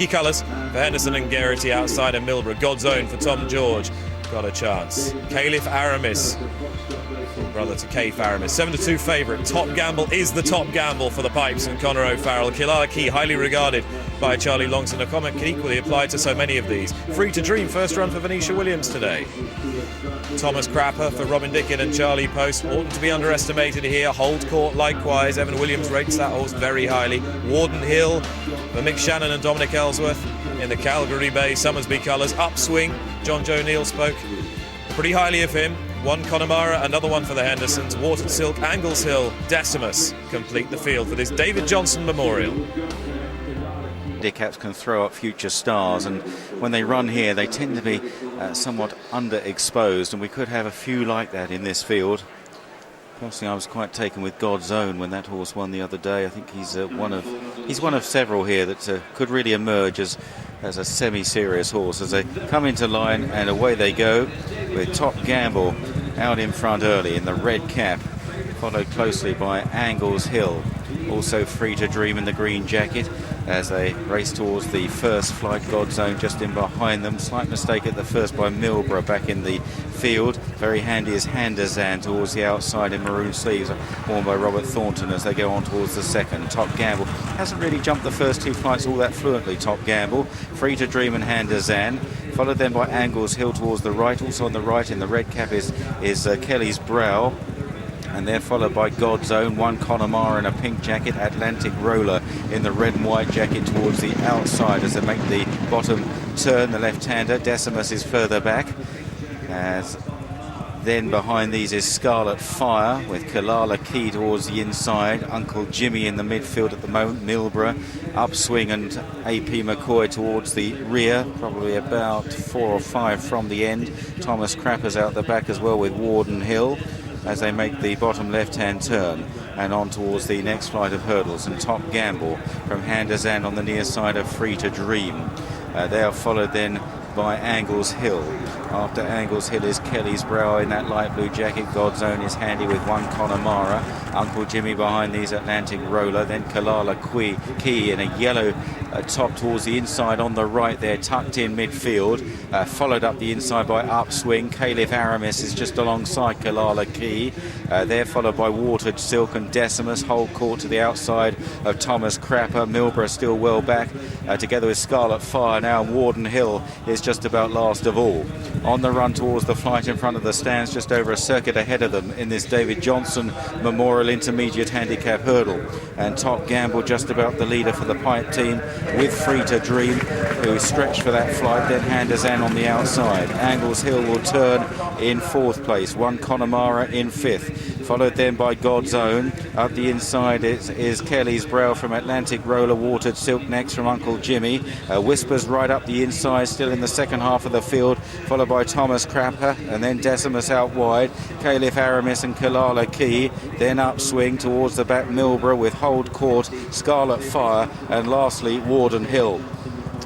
Key colours for Henderson and Geraghty outside of Milborough. God's Own for Tom George. Got a chance. Caliph Aramis, brother to Kaif Aramis. 7-2 favourite. Top Gamble is the top gamble for the Pipes and Conor O'Farrell. Killala Key, highly regarded by Charlie Longson. A comment can equally apply to so many of these. Free to Dream, first run for Venetia Williams today. Thomas Crapper for Robin Dickin and Charlie Post. Oughtn't to be underestimated here. Hold Court likewise. Evan Williams rates that horse very highly. Warden Hill for Mick Shannon and Dominic Ellsworth in the Calgary Bay Summersby colours. Upswing, John Joe Neal spoke pretty highly of him. One Connemara, another one for the Hendersons. Watered Silk, Angles Hill, Decimus complete the field for this David Johnson Memorial. Handicaps can throw up future stars, and when they run here they tend to be somewhat underexposed, and we could have a few like that in this field. Personally, I was quite taken with God's Own when that horse won the other day. I think he's one of several here that could really emerge as a semi-serious horse as they come into line, and away they go with Top Gamble out in front early in the red cap, followed closely by Angles Hill, also Free to Dream in the green jacket as they race towards the first flight. God's Own just in behind them. Slight mistake at the first by Milborough back in the field. Very handy is Handazan towards the outside in maroon sleeves, worn by Robert Thornton as they go on towards the second. Top Gamble hasn't really jumped the first two flights all that fluently. Top Gamble, Free to Dream and Handazan, followed then by Angles Hill towards the right. Also on the right in the red cap is Kelly's Brow, and they're followed by God's Own, one Connemara in a pink jacket, Atlantic Roller in the red and white jacket towards the outside as they make the bottom turn. The left-hander, Decimus, is further back, as then behind these is Scarlet Fire with Killala Key towards the inside, Uncle Jimmy in the midfield at the moment, Milborough, Upswing and AP McCoy towards the rear, probably about 4 or 5 from the end. Thomas Crapper's out the back as well with Warden Hill as they make the bottom left-hand turn and on towards the next flight of hurdles. And Top Gamble from Handazan on the near side of Free to Dream. They are followed then by Angles Hill. After Angles Hill is Kelly's Brow in that light blue jacket. God's Own is handy with one Connemara. Uncle Jimmy behind these, Atlantic Roller. Then Killala Key in a yellow top towards the inside on the right there, tucked in midfield. Followed up the inside by Upswing. Caliph Aramis is just alongside Killala Key. They're followed by Watered Silk and Decimus. Hold Court to the outside of Thomas Crapper. Milborough still well back, together with Scarlet Fire now. Warden Hill is just about last of all. On the run towards the flight in front of the stands, just over a circuit ahead of them in this David Johnson Memorial Intermediate Handicap Hurdle. And Top Gamble just about the leader for the Pipe team with Free to Dream, who is stretched for that flight. Then Handazan on the outside. Angles Hill will turn in 4th place. One Connemara in 5th. Followed then by God's Own. Up the inside is Kelly's Brow from Atlantic Roller. Watered Silk next from Uncle Jimmy. Whispers right up the inside, still in the second half of the field, followed by Thomas Crapper, and then Decimus out wide. Caliph Aramis and Killala Key. Then Upswing towards the back, Milborough with Hold Court, Scarlet Fire, and lastly Warden Hill.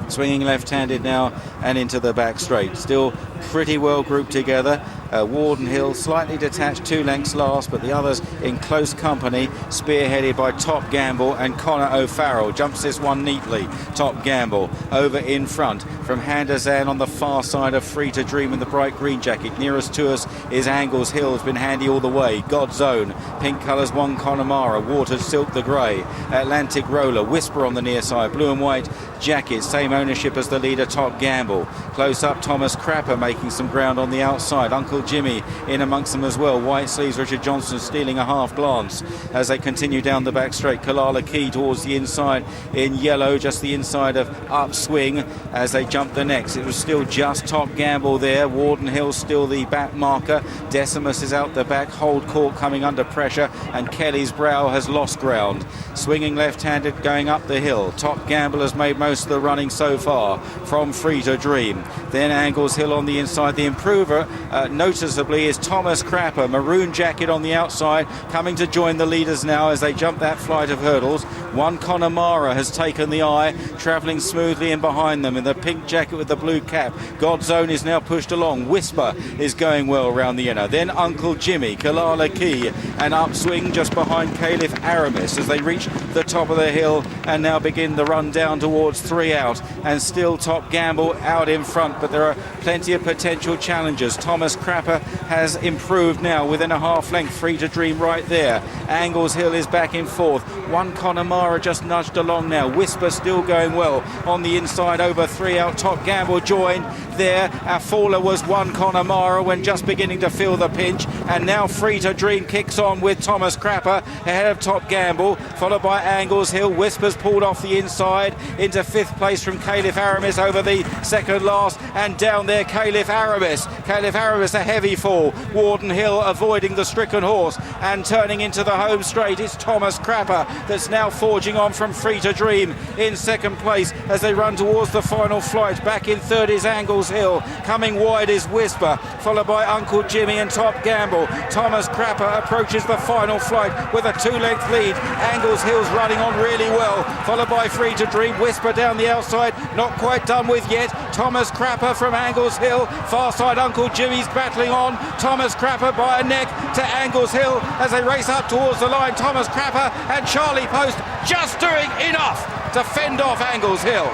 Swinging left-handed now and into the back straight. Still pretty well grouped together. Warden Hill slightly detached, 2 lengths last, but the others in close company, spearheaded by Top Gamble and Conor O'Farrell. Jumps this one neatly. Top Gamble over in front from Handazan on the far side of Free to Dream in the bright green jacket. Nearest to us is Angles Hill, has been handy all the way. God's Own, pink colours, one Connemara. Watered Silk the grey. Atlantic Roller, Whisper on the near side, blue and white jacket, same ownership as the leader Top Gamble. Close up Thomas Crapper making some ground on the outside. Uncle Jimmy in amongst them as well. White sleeves, Richard Johnson stealing a half glance as they continue down the back straight. Killala Key towards the inside in yellow, just the inside of Upswing as they jump the next. It was still just Top Gamble there. Warden Hill still the back marker. Decimus is out the back. Hold Court coming under pressure, and Kelly's Brow has lost ground. Swinging left-handed going up the hill. Top Gamble has made most of the running so far from Free to Dream. Then Angles Hill on the inside. The improver noticeably is Thomas Crapper, maroon jacket on the outside, coming to join the leaders now as they jump that flight of hurdles. One Connemara has taken the eye, travelling smoothly in behind them in the pink jacket with the blue cap. God's Own is now pushed along. Whisper is going well round the inner. Then Uncle Jimmy, Killala Key and Upswing just behind Caliph Aramis as they reach the top of the hill and now begin the run down towards 3 out, and still Top Gamble out in front, but there are plenty of potential challengers. Thomas Crapper has improved now within a half length. Free to Dream right there. Angles Hill is back in fourth. One Connemara just nudged along now. Whisper still going well on the inside over 3 out. Top Gamble joined there. Afula was one Connemara when just beginning to feel the pinch, and now Free to Dream kicks on with Thomas Crapper ahead of Top Gamble, followed by Angles Hill. Whispers pulled off the inside into 5th place from Caliph Aramis over the second last, and down there Caliph Aramis. Caliph Aramis a heavy fall. Warden Hill avoiding the stricken horse and turning into the home straight. It's Thomas Crapper that's now forging on from Free to Dream in 2nd place as they run towards the final flight. Back in 3rd is Angles Hill. Coming wide is Whisper, followed by Uncle Jimmy and Top Gamble. Thomas Crapper approaches the final flight with a 2-length lead. Angles Hill's running on really well, followed by Free to Dream. Whisper down the outside, not quite done with yet. Thomas Crapper from Angles Hill. Far side Uncle Jimmy's battling on. Thomas Crapper by a neck to Angles Hill as they race up towards the line. Thomas Crapper and Charlie Post just doing enough to fend off Angles Hill.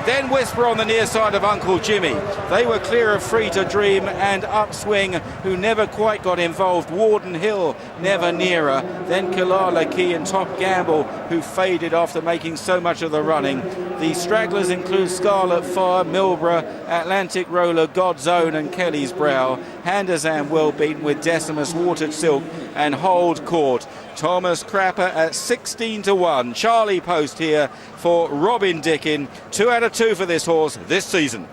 Then Whisper on the near side of Uncle Jimmy. They were clear of Free to Dream and Upswing, who never quite got involved. Warden Hill never nearer. Then Kilala Key and Top Gamble, who faded after making so much of the running. The stragglers include Scarlet Fire, Milborough, Atlantic Roller, God's Own and Kelly's Brow. Handazan well beaten with Decimus, Watered Silk and Hold Court. Thomas Crapper at 16-1. Charlie Post here for Robin Dickin. 2 out of 2 for this horse this season.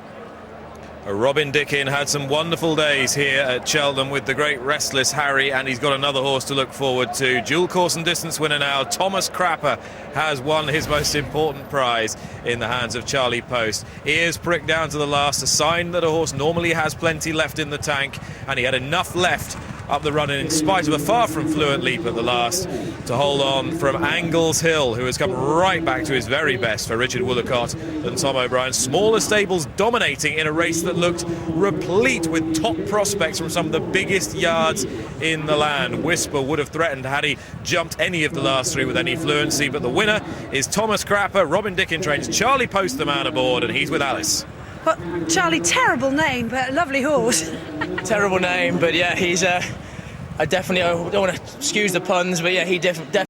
Robin Dickin had some wonderful days here at Cheltenham with the great Restless Harry, and he's got another horse to look forward to. Dual course and distance winner now. Thomas Crapper has won his most important prize in the hands of Charlie Post. Ears pricked down to the last, a sign that a horse normally has plenty left in the tank, and he had enough left up the run, and in spite of a far from fluent leap at the last, to hold on from Angles Hill, who has come right back to his very best for Richard Woolacott and Tom O'Brien. Smaller stables dominating in a race that looked replete with top prospects from some of the biggest yards in the land. Whisper would have threatened had he jumped any of the last 3 with any fluency, but the winner is Thomas Crapper. Robin Dickin trains Charlie Post, the man aboard, and he's with Alice. But Charlie, terrible name, but a lovely horse. Terrible name, but yeah, he's I don't want to excuse the puns, but yeah, he definitely